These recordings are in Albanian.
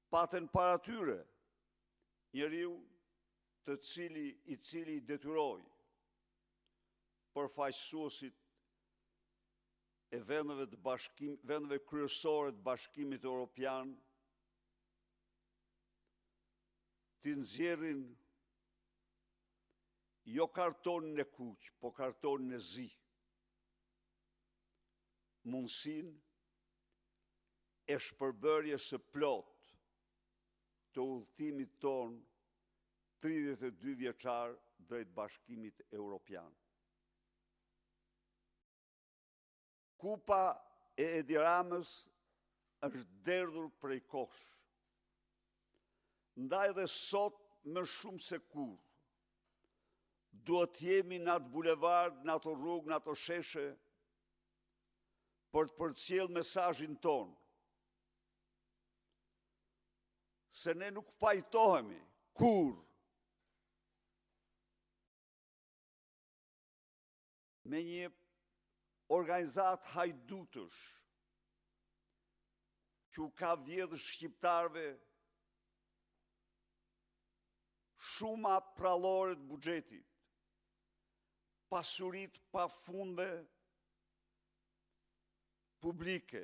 paten para tyre njeriu i cili detyroi përfaqësuesit e vendeve kryesore të Bashkimit Evropian të nxjerrin jo kartonin e kuq, po kartonin e zi. Mundësin e shpërbërjes së plot të udhëtimit ton 32 vjeçar drejt Bashkimit Evropian. Kupa e Edi Ramës është derdhur prej kosh. Ndaj dhe sot më shumë se kur, duhet jemi në atë bulevard, në ato rrugë, në ato sheshe, për të përcjell mesazhin ton. Se ne nuk pajtohemi kur me një organizat hajdutësh që u ka vjedhë shqiptarve shuma prallore të buxhetit, pasurit pa fundme publike,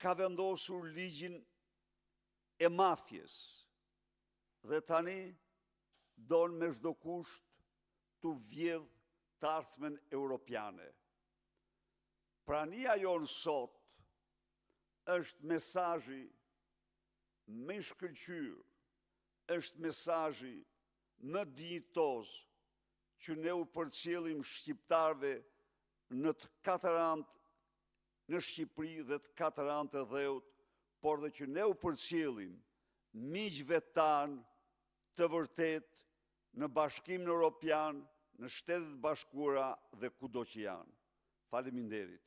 ka vendosur ligjin e mafjes dhe tani don me çdo kusht të vjedh të ardhmen europiane. Prania jonë sot është mesazhi më i shkëlqyer, është mesazhi më dinjitoz që ne u përcjellim shqiptarve në të katër anët në Shqipëri dhe të katër anët e dheut, por dhe që ne u përcjellim miqve tanë të vërtet në Bashkimin Evropian, në Shtetet Bashkuara dhe kudo që janë. Faleminderit.